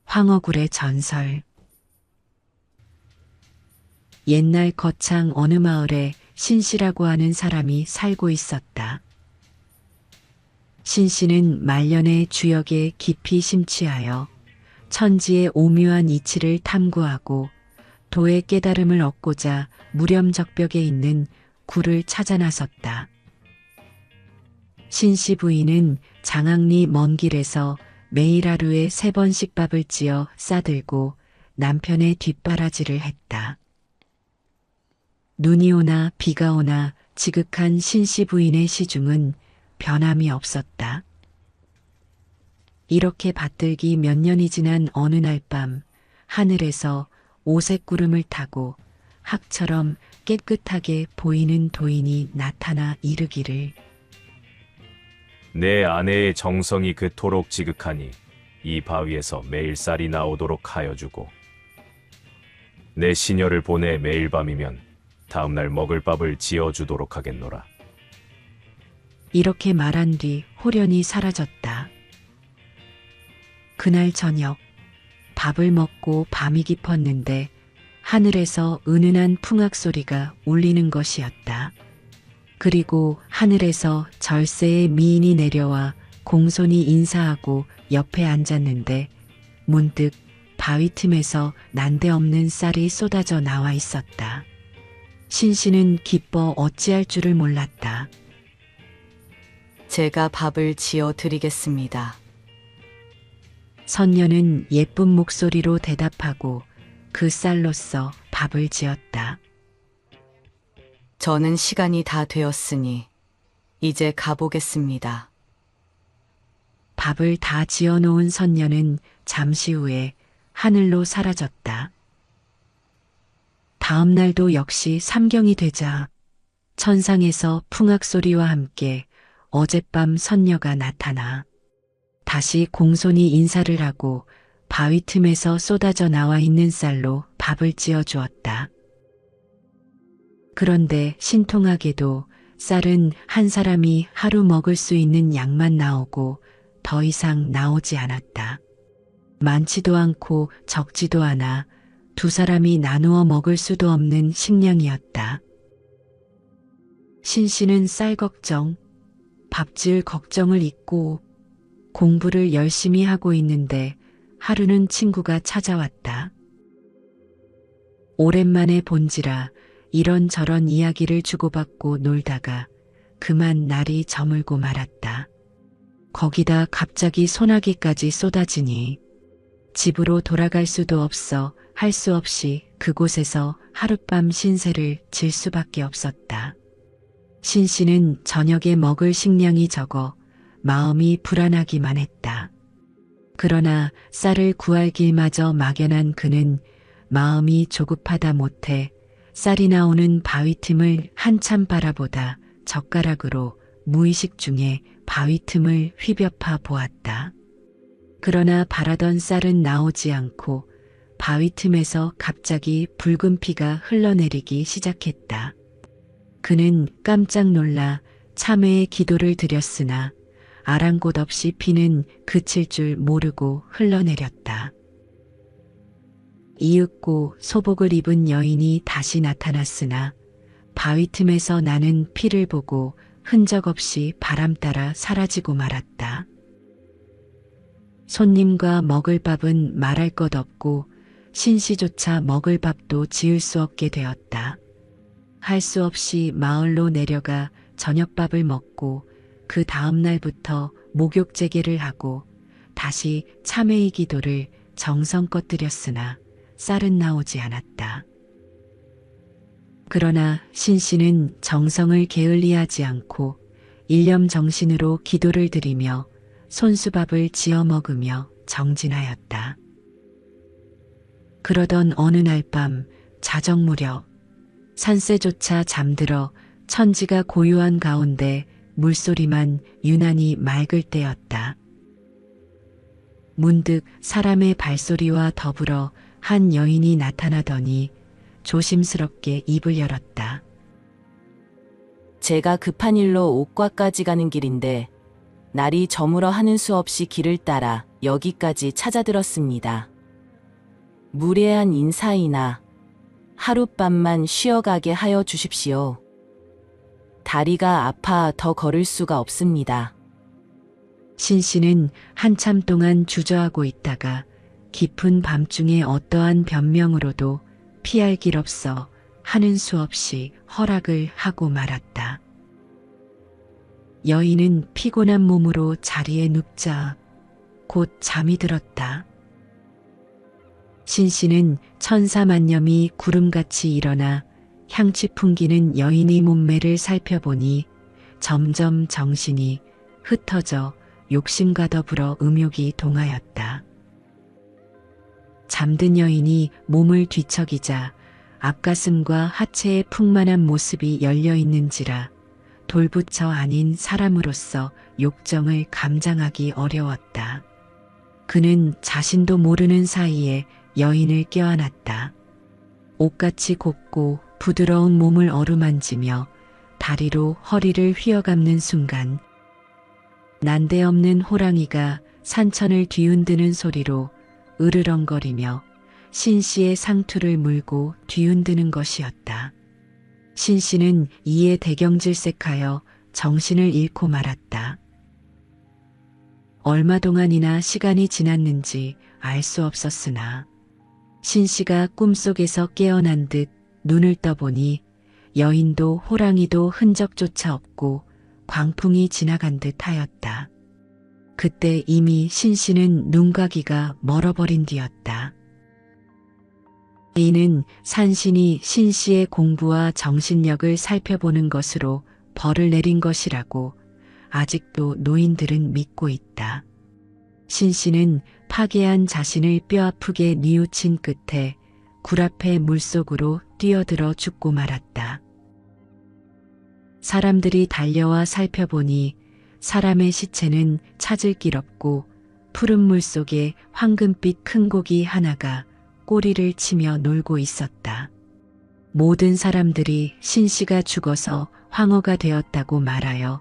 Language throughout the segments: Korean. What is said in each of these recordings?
황어굴의 전설. 옛날 거창 어느 마을에 신씨라고 하는 사람이 살고 있었다. 신씨는 말년의 주역에 깊이 심취하여 천지의 오묘한 이치를 탐구하고 도의 깨달음을 얻고자 무렴적벽에 있는 굴을 찾아 나섰다. 신씨 부인은 장항리 먼 길에서 매일 하루에 3번씩 밥을 지어 싸들고 남편의 뒷바라지를 했다. 눈이 오나 비가 오나 지극한 신씨 부인의 시중은 변함이 없었다. 이렇게 받들기 몇 년이 지난 어느 날 밤 하늘에서 오색 구름을 타고 학처럼 깨끗하게 보이는 도인이 나타나 이르기를, 내 아내의 정성이 그토록 지극하니 이 바위에서 매일 쌀이 나오도록 하여 주고, 내 시녀를 보내 매일 밤이면 다음날 먹을 밥을 지어주도록 하겠노라. 이렇게 말한 뒤 호련히 사라졌다. 그날 저녁 밥을 먹고 밤이 깊었는데 하늘에서 은은한 풍악 소리가 울리는 것이었다. 그리고 하늘에서 절세의 미인이 내려와 공손히 인사하고 옆에 앉았는데 문득 바위 틈에서 난데없는 쌀이 쏟아져 나와 있었다. 신씨는 기뻐 어찌할 줄을 몰랐다. 제가 밥을 지어 드리겠습니다. 선녀는 예쁜 목소리로 대답하고 그 쌀로써 밥을 지었다. 저는 시간이 다 되었으니 이제 가보겠습니다. 밥을 다 지어놓은 선녀는 잠시 후에 하늘로 사라졌다. 다음 날도 역시 삼경이 되자 천상에서 풍악 소리와 함께 어젯밤 선녀가 나타나 다시 공손히 인사를 하고 바위 틈에서 쏟아져 나와 있는 쌀로 밥을 지어 주었다. 그런데 신통하게도 쌀은 한 사람이 하루 먹을 수 있는 양만 나오고 더 이상 나오지 않았다. 많지도 않고 적지도 않아 두 사람이 나누어 먹을 수도 없는 식량이었다. 신씨는 쌀 걱정, 밥질 걱정을 잊고 공부를 열심히 하고 있는데 하루는 친구가 찾아왔다. 오랜만에 본지라 이런저런 이야기를 주고받고 놀다가 그만 날이 저물고 말았다. 거기다 갑자기 소나기까지 쏟아지니 집으로 돌아갈 수도 없어 할 수 없이 그곳에서 하룻밤 신세를 질 수밖에 없었다. 신씨는 저녁에 먹을 식량이 적어 마음이 불안하기만 했다. 그러나 쌀을 구할 길마저 막연한 그는 마음이 조급하다 못해 쌀이 나오는 바위 틈을 한참 바라보다 젓가락으로 무의식 중에 바위 틈을 휘벼파 보았다. 그러나 바라던 쌀은 나오지 않고 바위 틈에서 갑자기 붉은 피가 흘러내리기 시작했다. 그는 깜짝 놀라 참회의 기도를 드렸으나 아랑곳 없이 피는 그칠 줄 모르고 흘러내렸다. 이윽고 소복을 입은 여인이 다시 나타났으나 바위 틈에서 나는 피를 보고 흔적 없이 바람 따라 사라지고 말았다. 손님과 먹을 밥은 말할 것 없고 신씨조차 먹을 밥도 지을 수 없게 되었다. 할 수 없이 마을로 내려가 저녁밥을 먹고 그 다음 날부터 목욕 재개를 하고 다시 참회의 기도를 정성껏 드렸으나 쌀은 나오지 않았다. 그러나 신씨는 정성을 게을리하지 않고 일념정신으로 기도를 드리며 손수밥을 지어 먹으며 정진하였다. 그러던 어느 날 밤 자정 무렵 산새조차 잠들어 천지가 고요한 가운데 물소리만 유난히 맑을 때였다. 문득 사람의 발소리와 더불어 한 여인이 나타나더니 조심스럽게 입을 열었다. 제가 급한 일로 옥과까지 가는 길인데 날이 저물어 하는 수 없이 길을 따라 여기까지 찾아들었습니다. 무례한 인사이나 하룻밤만 쉬어가게 하여 주십시오. 다리가 아파 더 걸을 수가 없습니다. 신 씨는 한참 동안 주저하고 있다가 깊은 밤중에 어떠한 변명으로도 피할 길 없어 하는 수 없이 허락을 하고 말았다. 여인은 피곤한 몸으로 자리에 눕자 곧 잠이 들었다. 신 씨는 천사만념이 구름같이 일어나 향취 풍기는 여인의 몸매를 살펴보니 점점 정신이 흩어져 욕심과 더불어 음욕이 동하였다. 잠든 여인이 몸을 뒤척이자 앞가슴과 하체의 풍만한 모습이 열려 있는지라 돌부처 아닌 사람으로서 욕정을 감당하기 어려웠다. 그는 자신도 모르는 사이에 여인을 껴안았다. 옷같이 곱고 부드러운 몸을 어루만지며 다리로 허리를 휘어감는 순간 난데없는 호랑이가 산천을 뒤흔드는 소리로 으르렁거리며 신 씨의 상투를 물고 뒤흔드는 것이었다. 신 씨는 이에 대경질색하여 정신을 잃고 말았다. 얼마 동안이나 시간이 지났는지 알 수 없었으나 신 씨가 꿈속에서 깨어난 듯 눈을 떠보니 여인도 호랑이도 흔적조차 없고 광풍이 지나간 듯 하였다. 그때 이미 신 씨는 눈과 귀가 멀어버린 뒤였다. 이는 산신이 신 씨의 공부와 정신력을 살펴보는 것으로 벌을 내린 것이라고 아직도 노인들은 믿고 있다. 신 씨는 파괴한 자신을 뼈아프게 뉘우친 끝에 굴 앞의 물속으로 뛰어들어 죽고 말았다. 사람들이 달려와 살펴보니 사람의 시체는 찾을 길 없고 푸른 물 속에 황금빛 큰 고기 하나가 꼬리를 치며 놀고 있었다. 모든 사람들이 신 씨가 죽어서 황허가 되었다고 말하여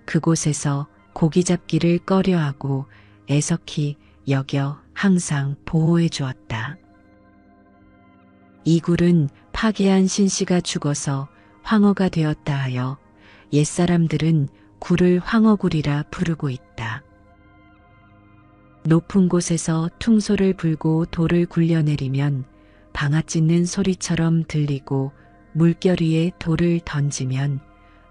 그곳에서 고기 잡기를 꺼려하고 애석히 여겨 항상 보호해 주었다. 이 굴은 파괴한 신 씨가 죽어서 황허가 되었다 하여 옛사람들은 굴을 황허굴이라 부르고 있다. 높은 곳에서 퉁소를 불고 돌을 굴려내리면 방아 찢는 소리처럼 들리고 물결 위에 돌을 던지면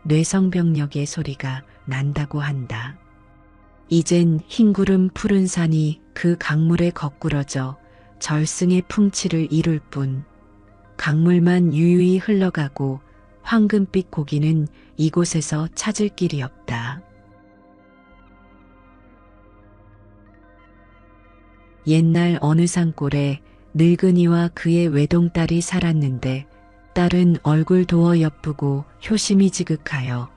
뇌성병력의 소리가 난다고 한다. 이젠 흰구름 푸른 산이 그 강물에 거꾸러져 절승의 풍치를 이룰 뿐 강물만 유유히 흘러가고 황금빛 고기는 이곳에서 찾을 길이 없다. 옛날 어느 산골에 늙은이와 그의 외동딸이 살았는데 딸은 얼굴 도어 예쁘고 효심이 지극하여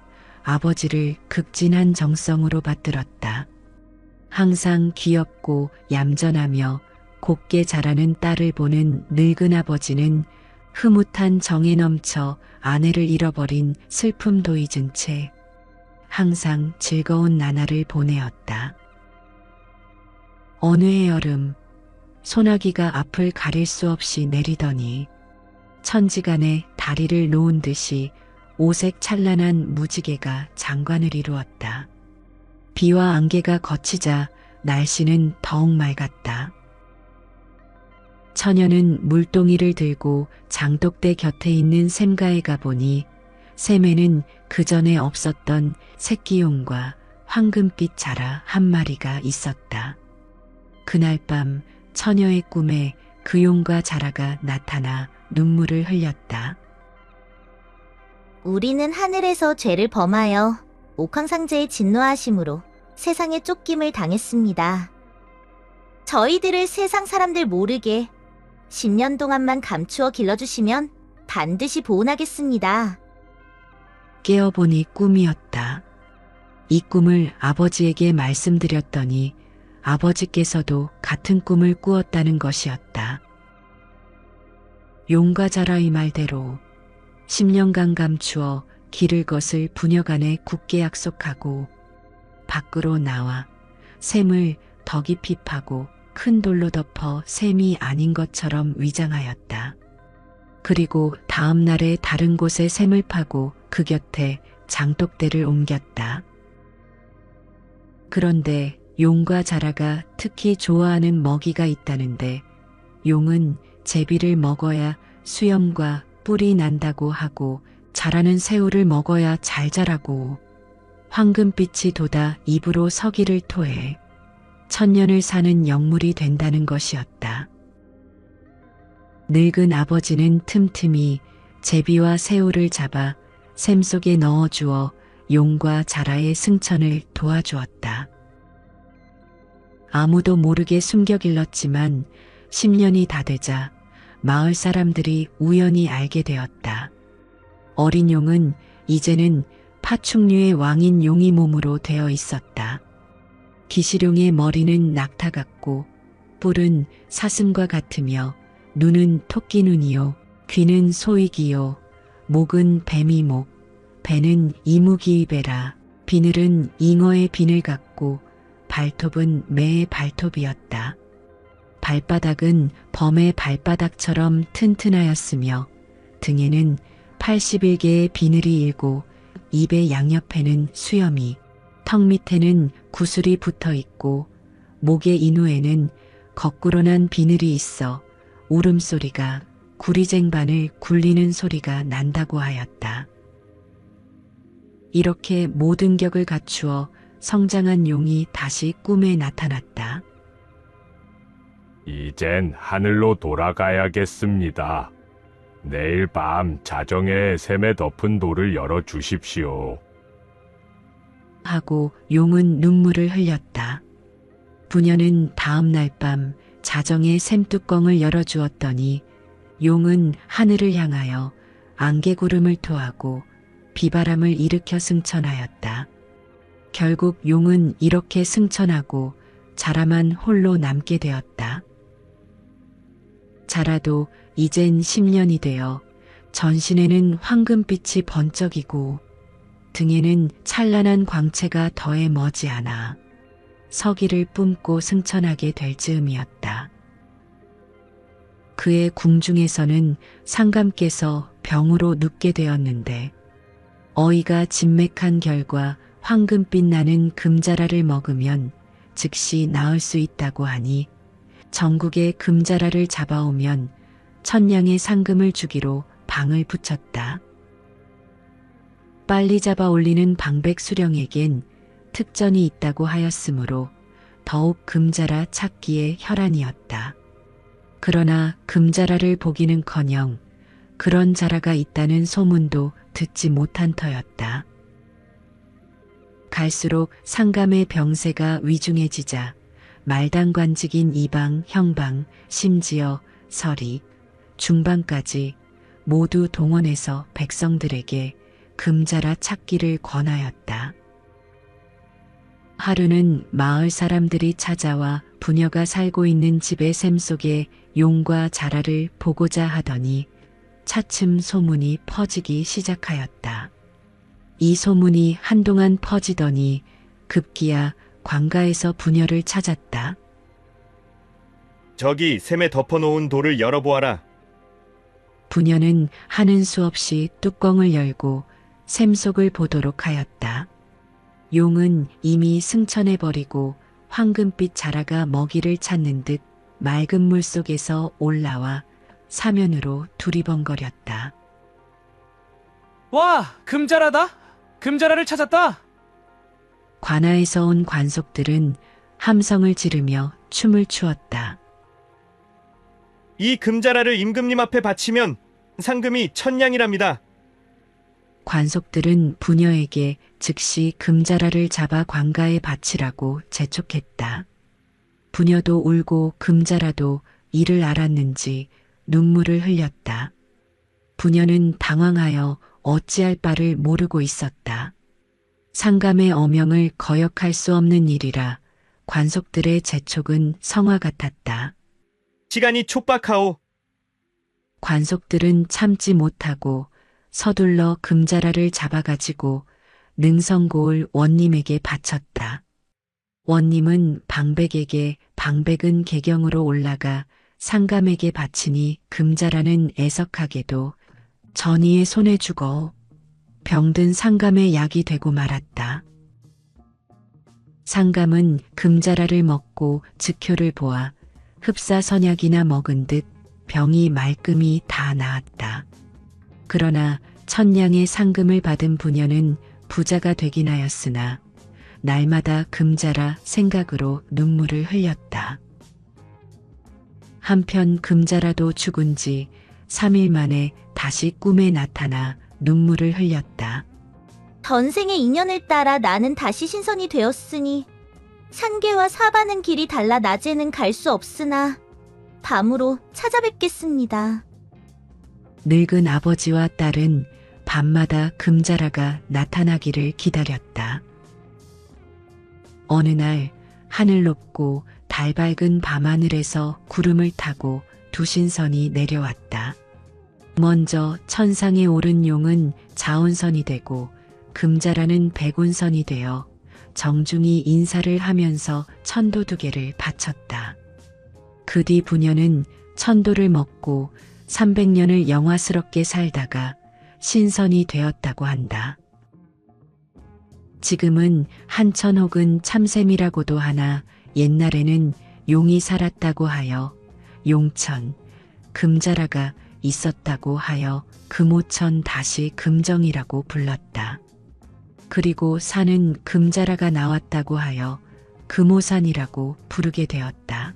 아버지를 극진한 정성으로 받들었다. 항상 귀엽고 얌전하며 곱게 자라는 딸을 보는 늙은 아버지는 흐뭇한 정에 넘쳐 아내를 잃어버린 슬픔도 잊은 채 항상 즐거운 나날을 보내었다. 어느 해 여름 소나기가 앞을 가릴 수 없이 내리더니 천지간에 다리를 놓은 듯이 오색 찬란한 무지개가 장관을 이루었다. 비와 안개가 걷히자 날씨는 더욱 맑았다. 처녀는 물동이를 들고 장독대 곁에 있는 샘가에 가보니 샘에는 그전에 없었던 새끼용과 황금빛 자라 한 마리가 있었다. 그날 밤 처녀의 꿈에 그 용과 자라가 나타나 눈물을 흘렸다. 우리는 하늘에서 죄를 범하여 옥황상제의 진노하심으로 세상에 쫓김을 당했습니다. 저희들을 세상 사람들 모르게 10년 동안만 감추어 길러주시면 반드시 보온하겠습니다. 깨어보니 꿈이었다. 이 꿈을 아버지에게 말씀드렸더니 아버지께서도 같은 꿈을 꾸었다는 것이었다. 용과 자라의 말대로 10년간 감추어 기를 것을 부녀간에 굳게 약속하고 밖으로 나와 샘을 더 깊이 파고 큰 돌로 덮어 샘이 아닌 것처럼 위장하였다. 그리고 다음 날에 다른 곳에 샘을 파고 그 곁에 장독대를 옮겼다. 그런데 용과 자라가 특히 좋아하는 먹이가 있다는데 용은 제비를 먹어야 수염과 뿔이 난다고 하고 자라는 새우를 먹어야 잘 자라고 황금빛이 돋아 입으로 서기를 토해 천년을 사는 영물이 된다는 것이었다. 늙은 아버지는 틈틈이 제비와 새우를 잡아 샘 속에 넣어주어 용과 자라의 승천을 도와주었다. 아무도 모르게 숨겨 길렀지만 10년이 다 되자 마을 사람들이 우연히 알게 되었다. 어린 용은 이제는 파충류의 왕인 용이 몸으로 되어 있었다. 기시룡의 머리는 낙타 같고 뿔은 사슴과 같으며 눈은 토끼 눈이요 귀는 소이기요 목은 뱀이 목 배는 이무기의 배라 비늘은 잉어의 비늘 같고 발톱은 매의 발톱이었다. 발바닥은 범의 발바닥처럼 튼튼하였으며 등에는 81개의 비늘이 일고 입의 양옆에는 수염이 턱 밑에는 구슬이 붙어 있고 목의 인후에는 거꾸로 난 비늘이 있어 울음소리가 구리쟁반을 굴리는 소리가 난다고 하였다. 이렇게 모든 격을 갖추어 성장한 용이 다시 꿈에 나타났다. 이젠 하늘로 돌아가야겠습니다. 내일 밤 자정에 샘에 덮은 돌을 열어 주십시오. 하고 용은 눈물을 흘렸다. 부녀는 다음 날 밤 자정에 샘뚜껑을 열어주었더니 용은 하늘을 향하여 안개구름을 토하고 비바람을 일으켜 승천하였다. 결국 용은 이렇게 승천하고 자라만 홀로 남게 되었다. 자라도 이젠 10년이 되어 전신에는 황금빛이 번쩍이고 등에는 찬란한 광채가 더해 머지않아 서기를 뿜고 승천하게 될 즈음이었다. 그의 궁중에서는 상감께서 병으로 눕게 되었는데 어이가 진맥한 결과 황금빛 나는 금자라를 먹으면 즉시 나을 수 있다고 하니 전국의 금자라를 잡아오면 천냥의 상금을 주기로 방을 붙였다. 빨리 잡아 올리는 방백 수령에겐 특전이 있다고 하였으므로 더욱 금자라 찾기에 혈안이었다. 그러나 금자라를 보기는커녕 그런 자라가 있다는 소문도 듣지 못한 터였다. 갈수록 상감의 병세가 위중해지자 말단관직인 이방, 형방, 심지어 서리, 중방까지 모두 동원해서 백성들에게 금자라 찾기를 권하였다. 하루는 마을 사람들이 찾아와 부녀가 살고 있는 집의 샘 속에 용과 자라를 보고자 하더니 차츰 소문이 퍼지기 시작하였다. 이 소문이 한동안 퍼지더니 급기야 관가에서 부녀를 찾았다. 저기 샘에 덮어놓은 돌을 열어보아라. 부녀는 하는 수 없이 뚜껑을 열고 샘 속을 보도록 하였다. 용은 이미 승천해버리고 황금빛 자라가 먹이를 찾는 듯 맑은 물 속에서 올라와 사면으로 두리번거렸다. 와, 금자라다! 금자라를 찾았다! 관아에서 온 관속들은 함성을 지르며 춤을 추었다. 이 금자라를 임금님 앞에 바치면 상금이 천냥이랍니다. 관속들은 부녀에게 즉시 금자라를 잡아 관가에 바치라고 재촉했다. 부녀도 울고 금자라도 이를 알았는지 눈물을 흘렸다. 부녀는 당황하여 어찌할 바를 모르고 있었다. 상감의 어명을 거역할 수 없는 일이라 관속들의 재촉은 성화 같았다. 시간이 촉박하오. 관속들은 참지 못하고 서둘러 금자라를 잡아가지고 능성고을 원님에게 바쳤다. 원님은 방백에게, 방백은 개경으로 올라가 상감에게 바치니 금자라는 애석하게도 전이의 손에 죽어 병든 상감의 약이 되고 말았다. 상감은 금자라를 먹고 즉효를 보아 흡사선약이나 먹은 듯 병이 말끔히 다 나았다. 그러나 천냥의 상금을 받은 부녀는 부자가 되긴 하였으나 날마다 금자라 생각으로 눈물을 흘렸다. 한편 금자라도 죽은 지 3일 만에 다시 꿈에 나타나 눈물을 흘렸다. 전생의 인연을 따라 나는 다시 신선이 되었으니 산계와 사바는 길이 달라 낮에는 갈 수 없으나 밤으로 찾아뵙겠습니다. 늙은 아버지와 딸은 밤마다 금자라가 나타나기를 기다렸다. 어느 날 하늘 높고 달 밝은 밤하늘에서 구름을 타고 두 신선이 내려왔다. 먼저 천상에 오른 용은 자운선이 되고 금자라는 백운선이 되어 정중히 인사를 하면서 천도 2개를 바쳤다. 그 뒤 부녀는 천도를 먹고 300년을 영화스럽게 살다가 신선이 되었다고 한다. 지금은 한천 혹은 참샘이라고도 하나 옛날에는 용이 살았다고 하여 용천, 금자라가 있었다고 하여 금오천 다시 금정이라고 불렀다. 그리고 산은 금자라가 나왔다고 하여 금오산이라고 부르게 되었다.